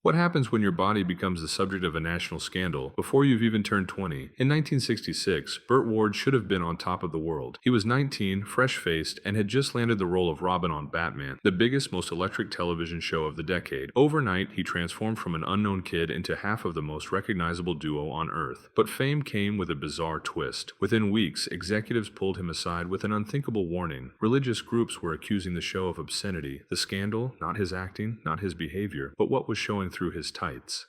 What happens when your body becomes the subject of a national scandal before you've even turned 20? In 1966, Burt Ward should have been on top of the world. He was 19, fresh-faced, and had just landed the role of Robin on Batman, the biggest, most electric television show of the decade. Overnight, he transformed from an unknown kid into half of the most recognizable duo on Earth. But fame came with a bizarre twist. Within weeks, executives pulled him aside with an unthinkable warning. Religious groups were accusing the show of obscenity. The scandal, not his acting, not his behavior, but what was showing through his tights.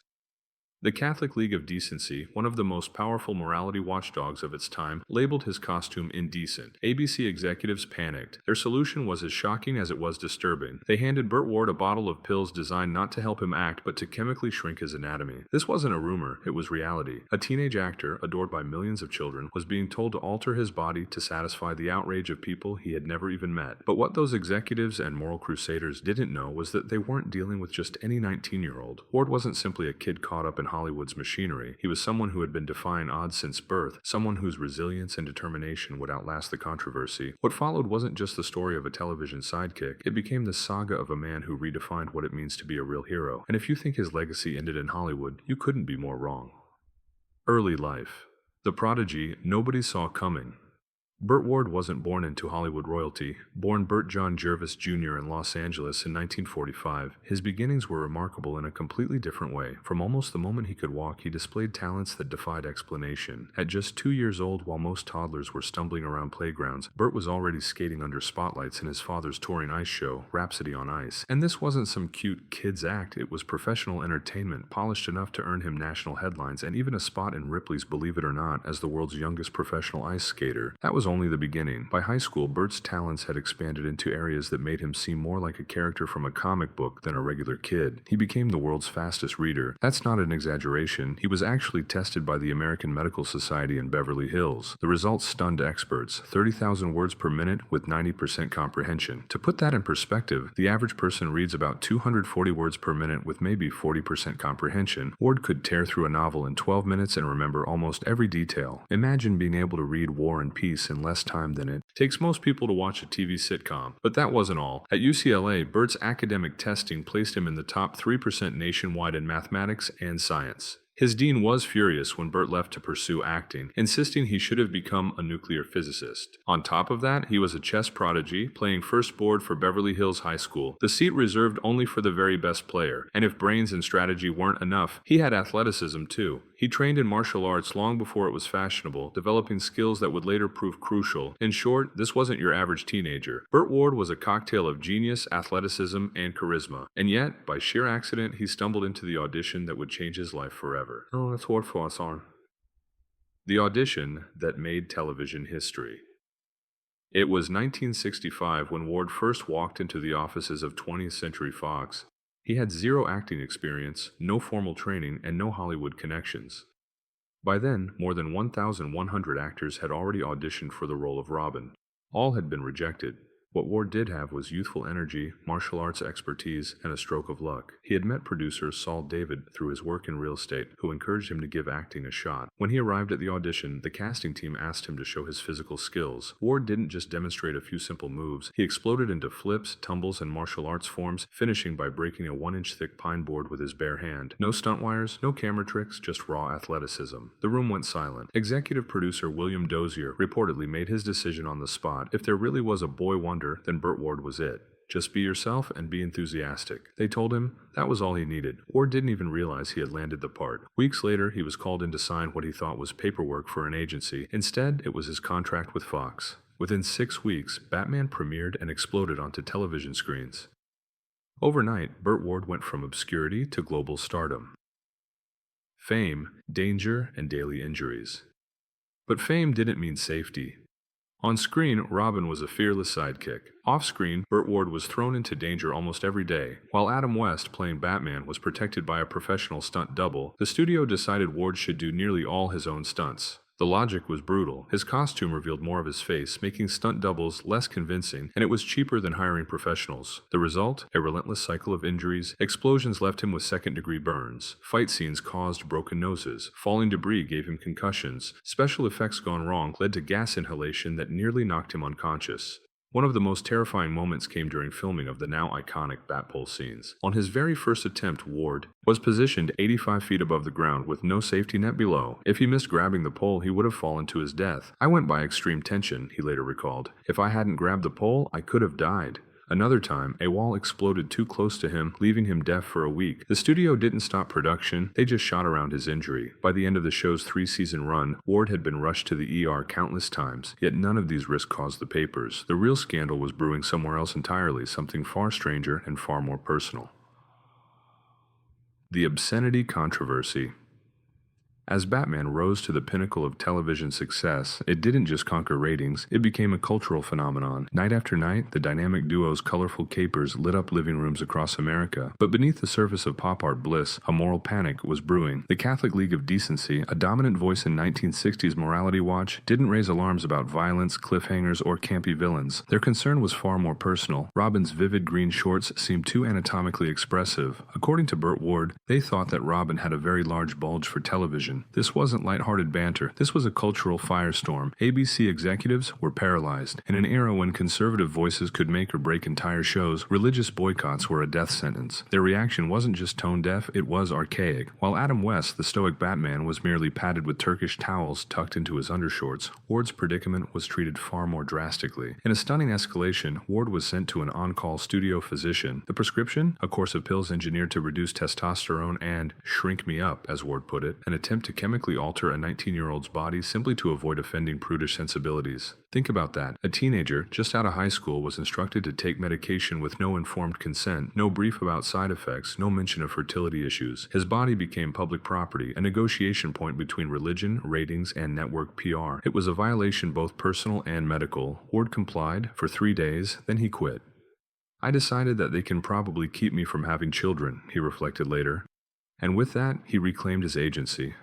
The Catholic League of Decency, one of the most powerful morality watchdogs of its time, labeled his costume indecent. ABC executives panicked. Their solution was as shocking as it was disturbing. They handed Burt Ward a bottle of pills designed not to help him act but to chemically shrink his anatomy. This wasn't a rumor, it was reality. A teenage actor, adored by millions of children, was being told to alter his body to satisfy the outrage of people he had never even met. But what those executives and moral crusaders didn't know was that they weren't dealing with just any 19-year-old. Ward wasn't simply a kid caught up in Hollywood's machinery. He was someone who had been defying odds since birth, someone whose resilience and determination would outlast the controversy. What followed wasn't just the story of a television sidekick, it became the saga of a man who redefined what it means to be a real hero. And if you think his legacy ended in Hollywood, you couldn't be more wrong. Early life. The prodigy nobody saw coming. Burt Ward wasn't born into Hollywood royalty. Born Burt John Jervis Jr. in Los Angeles in 1945, his beginnings were remarkable in a completely different way. From almost the moment he could walk, he displayed talents that defied explanation. At just 2 years old, while most toddlers were stumbling around playgrounds, Burt was already skating under spotlights in his father's touring ice show, Rhapsody on Ice. And this wasn't some cute kid's act, it was professional entertainment, polished enough to earn him national headlines and even a spot in Ripley's Believe It or Not as the world's youngest professional ice skater. That was only the beginning. By high school, Burt's talents had expanded into areas that made him seem more like a character from a comic book than a regular kid. He became the world's fastest reader. That's not an exaggeration. He was actually tested by the American Medical Society in Beverly Hills. The results stunned experts: 30,000 words per minute with 90% comprehension. To put that in perspective, the average person reads about 240 words per minute with maybe 40% comprehension. Ward could tear through a novel in 12 minutes and remember almost every detail. Imagine being able to read War and Peace in less time than it takes most people to watch a TV sitcom. But that wasn't all. At UCLA, Burt's academic testing placed him in the top 3% nationwide in mathematics and science. His dean was furious when Burt left to pursue acting, insisting he should have become a nuclear physicist. On top of that, he was a chess prodigy, playing first board for Beverly Hills High School, the seat reserved only for the very best player. And if brains and strategy weren't enough, he had athleticism too. He trained in martial arts long before it was fashionable, developing skills that would later prove crucial. In short, this wasn't your average teenager. Burt Ward was a cocktail of genius, athleticism, and charisma. And yet, by sheer accident, he stumbled into the audition that would change his life forever. Oh, that's Ward for us, on. The audition that made television history. It was 1965 when Ward first walked into the offices of 20th Century Fox. He had zero acting experience, no formal training, and no Hollywood connections. By then, more than 1,100 actors had already auditioned for the role of Robin. All had been rejected. What Ward did have was youthful energy, martial arts expertise, and a stroke of luck. He had met producer Saul David through his work in real estate, who encouraged him to give acting a shot. When he arrived at the audition, the casting team asked him to show his physical skills. Ward didn't just demonstrate a few simple moves. He exploded into flips, tumbles, and martial arts forms, finishing by breaking a 1-inch thick pine board with his bare hand. No stunt wires, no camera tricks, just raw athleticism. The room went silent. Executive producer William Dozier reportedly made his decision on the spot. If there really was a boy wonder, then Burt Ward was it. Just be yourself and be enthusiastic. They told him that was all he needed. Ward didn't even realize he had landed the part. Weeks later, he was called in to sign what he thought was paperwork for an agency. Instead, it was his contract with Fox. Within 6 weeks, Batman premiered and exploded onto television screens. Overnight, Burt Ward went from obscurity to global stardom. Fame, danger, and daily injuries. But fame didn't mean safety. On screen, Robin was a fearless sidekick. Off-screen, Burt Ward was thrown into danger almost every day. While Adam West, playing Batman, was protected by a professional stunt double, the studio decided Ward should do nearly all his own stunts. The logic was brutal. His costume revealed more of his face, making stunt doubles less convincing, and it was cheaper than hiring professionals. The result? A relentless cycle of injuries. Explosions left him with second-degree burns. Fight scenes caused broken noses. Falling debris gave him concussions. Special effects gone wrong led to gas inhalation that nearly knocked him unconscious. One of the most terrifying moments came during filming of the now iconic bat pole scenes. On his very first attempt, Ward was positioned 85 feet above the ground with no safety net below. If he missed grabbing the pole, he would have fallen to his death. "I went by extreme tension," he later recalled. "If I hadn't grabbed the pole, I could have died." Another time, a wall exploded too close to him, leaving him deaf for a week. The studio didn't stop production, they just shot around his injury. By the end of the show's 3-season run, Ward had been rushed to the ER countless times, yet none of these risks caused the papers. The real scandal was brewing somewhere else entirely, something far stranger and far more personal. The obscenity controversy. As Batman rose to the pinnacle of television success, it didn't just conquer ratings, it became a cultural phenomenon. Night after night, the dynamic duo's colorful capers lit up living rooms across America. But beneath the surface of pop art bliss, a moral panic was brewing. The Catholic League of Decency, a dominant voice in 1960s Morality Watch, didn't raise alarms about violence, cliffhangers, or campy villains. Their concern was far more personal. Robin's vivid green shorts seemed too anatomically expressive. According to Burt Ward, they thought that Robin had a very large bulge for television. This wasn't lighthearted banter. This was a cultural firestorm. ABC executives were paralyzed. In an era when conservative voices could make or break entire shows, religious boycotts were a death sentence. Their reaction wasn't just tone-deaf, it was archaic. While Adam West, the stoic Batman, was merely padded with Turkish towels tucked into his undershorts, Ward's predicament was treated far more drastically. In a stunning escalation, Ward was sent to an on-call studio physician. The prescription? A course of pills engineered to reduce testosterone and shrink me up, as Ward put it, an attempt to chemically alter a 19-year-old's body simply to avoid offending prudish sensibilities. Think about that. A teenager, just out of high school, was instructed to take medication with no informed consent, no brief about side effects, no mention of fertility issues. His body became public property, a negotiation point between religion, ratings, and network PR. It was a violation both personal and medical. Ward complied for 3 days, then he quit. "I decided that they can probably keep me from having children," he reflected later. And with that, he reclaimed his agency.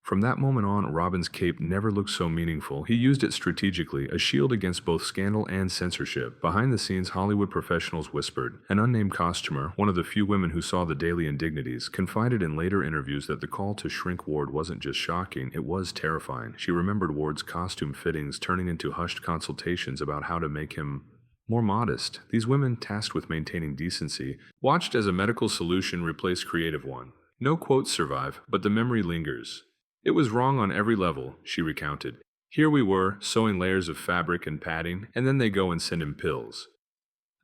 From that moment on, Robin's cape never looked so meaningful. He used it strategically, a shield against both scandal and censorship. Behind the scenes, Hollywood professionals whispered. An unnamed costumer, one of the few women who saw the daily indignities, confided in later interviews that the call to shrink Ward wasn't just shocking, it was terrifying. She remembered Ward's costume fittings turning into hushed consultations about how to make him more modest. These women, tasked with maintaining decency, watched as a medical solution replace creative one. No quotes survive, but the memory lingers. "It was wrong on every level," she recounted. "Here we were, sewing layers of fabric and padding, and then they go and send him pills."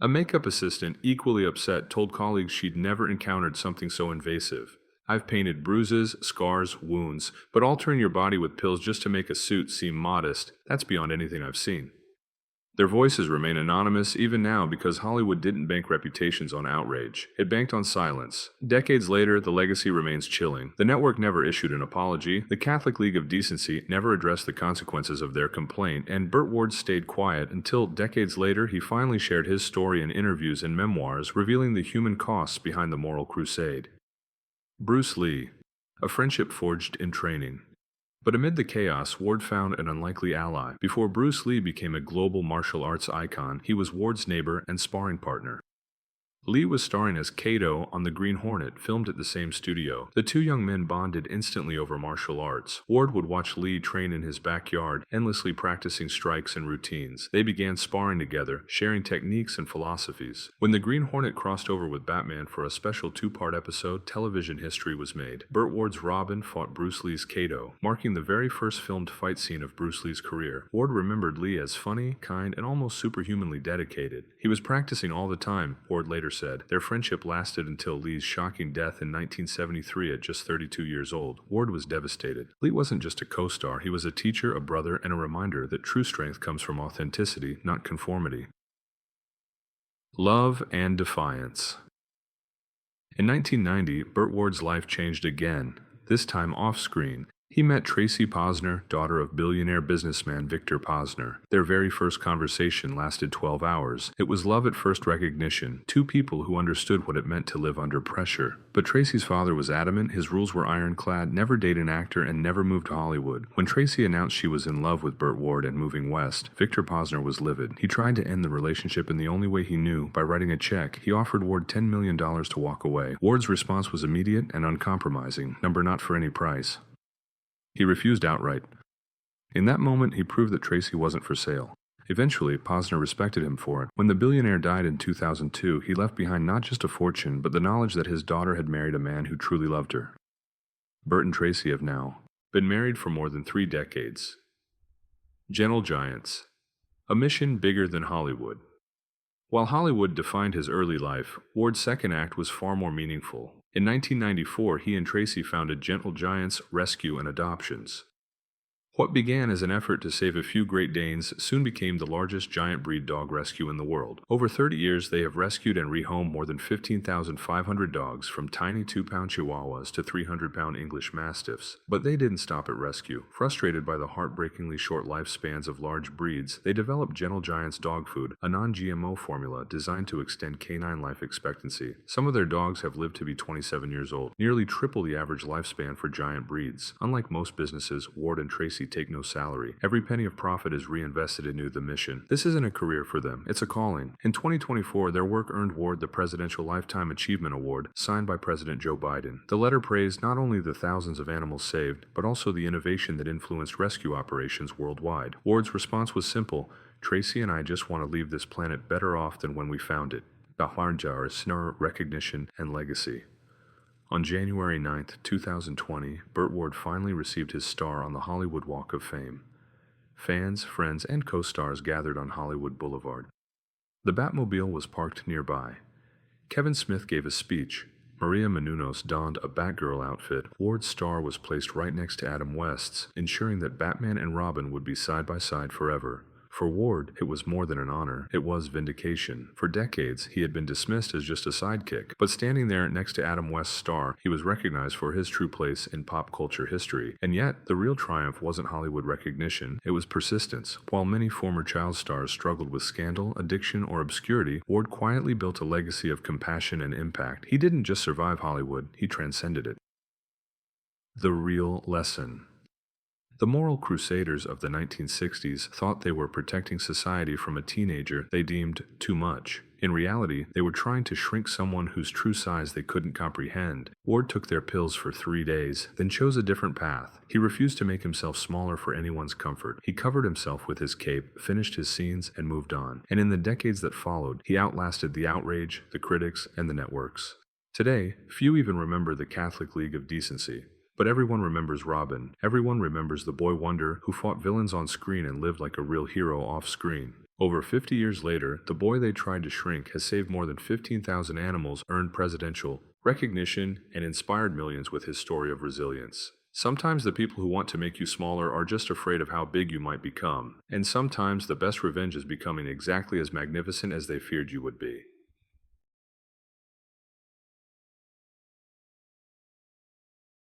A makeup assistant, equally upset, told colleagues she'd never encountered something so invasive. "I've painted bruises, scars, wounds, but altering your body with pills just to make a suit seem modest, that's beyond anything I've seen." Their voices remain anonymous even now because Hollywood didn't bank reputations on outrage. It banked on silence. Decades later, the legacy remains chilling. The network never issued an apology, the Catholic League of Decency never addressed the consequences of their complaint, and Burt Ward stayed quiet until decades later he finally shared his story in interviews and memoirs, revealing the human costs behind the moral crusade. Bruce Lee, a friendship forged in training. But amid the chaos, Ward found an unlikely ally. Before Bruce Lee became a global martial arts icon, he was Ward's neighbor and sparring partner. Lee was starring as Kato on The Green Hornet, filmed at the same studio. The two young men bonded instantly over martial arts. Ward would watch Lee train in his backyard, endlessly practicing strikes and routines. They began sparring together, sharing techniques and philosophies. When The Green Hornet crossed over with Batman for a special 2-part episode, television history was made. Burt Ward's Robin fought Bruce Lee's Kato, marking the very first filmed fight scene of Bruce Lee's career. Ward remembered Lee as funny, kind, and almost superhumanly dedicated. He was practicing all the time, Ward later said. Their friendship lasted until Lee's shocking death in 1973 at just 32 years old. Ward was devastated. Lee wasn't just a co-star, he was a teacher, a brother, and a reminder that true strength comes from authenticity, not conformity. Love and defiance. In 1990, Burt Ward's life changed again, this time off-screen. He met Tracy Posner, daughter of billionaire businessman Victor Posner. Their very first conversation lasted 12 hours. It was love at first recognition, two people who understood what it meant to live under pressure. But Tracy's father was adamant, his rules were ironclad, never date an actor and never move to Hollywood. When Tracy announced she was in love with Burt Ward and moving west, Victor Posner was livid. He tried to end the relationship in the only way he knew, by writing a check. He offered Ward $10 million to walk away. Ward's response was immediate and uncompromising, number not for any price. He refused outright. In that moment, he proved that Tracy wasn't for sale. Eventually, Posner respected him for it. When the billionaire died in 2002, he left behind not just a fortune, but the knowledge that his daughter had married a man who truly loved her. Burt and Tracy have now been married for more than 3 decades. Gentle Giants. A mission bigger than Hollywood. While Hollywood defined his early life, Ward's second act was far more meaningful. In 1994, he and Tracy founded Gentle Giants Rescue and Adoptions. What began as an effort to save a few Great Danes soon became the largest giant breed dog rescue in the world. Over 30 years, they have rescued and rehomed more than 15,500 dogs, from tiny 2-pound Chihuahuas to 300-pound English Mastiffs. But they didn't stop at rescue. Frustrated by the heartbreakingly short lifespans of large breeds, they developed Gentle Giants Dog Food, a non-GMO formula designed to extend canine life expectancy. Some of their dogs have lived to be 27 years old, nearly triple the average lifespan for giant breeds. Unlike most businesses, Ward and Tracy take no salary. Every penny of profit is reinvested into the mission. This isn't a career for them, it's a calling. In 2024, their work earned Ward the Presidential Lifetime Achievement Award, signed by President Joe Biden. The letter praised not only the thousands of animals saved, but also the innovation that influenced rescue operations worldwide. Ward's response was simple: "Tracy and I just want to leave this planet better off than when we found it." Recognition and legacy. On January 9, 2020, Burt Ward finally received his star on the Hollywood Walk of Fame. Fans, friends, and co-stars gathered on Hollywood Boulevard. The Batmobile was parked nearby. Kevin Smith gave a speech. Maria Menounos donned a Batgirl outfit. Ward's star was placed right next to Adam West's, ensuring that Batman and Robin would be side by side forever. For Ward, it was more than an honor, it was vindication. For decades, he had been dismissed as just a sidekick, but standing there next to Adam West's star, he was recognized for his true place in pop culture history. And yet, the real triumph wasn't Hollywood recognition, it was persistence. While many former child stars struggled with scandal, addiction, or obscurity, Ward quietly built a legacy of compassion and impact. He didn't just survive Hollywood, he transcended it. The real lesson. The moral crusaders of the 1960s thought they were protecting society from a teenager they deemed too much. In reality, they were trying to shrink someone whose true size they couldn't comprehend. Ward took their pills for 3 days, then chose a different path. He refused to make himself smaller for anyone's comfort. He covered himself with his cape, finished his scenes, and moved on. And in the decades that followed, he outlasted the outrage, the critics, and the networks. Today, few even remember the Catholic League of Decency. But everyone remembers Robin. Everyone remembers the boy wonder who fought villains on screen and lived like a real hero off screen. Over 50 years later, the boy they tried to shrink has saved more than 15,000 animals, earned presidential recognition, and inspired millions with his story of resilience. Sometimes the people who want to make you smaller are just afraid of how big you might become. And sometimes the best revenge is becoming exactly as magnificent as they feared you would be.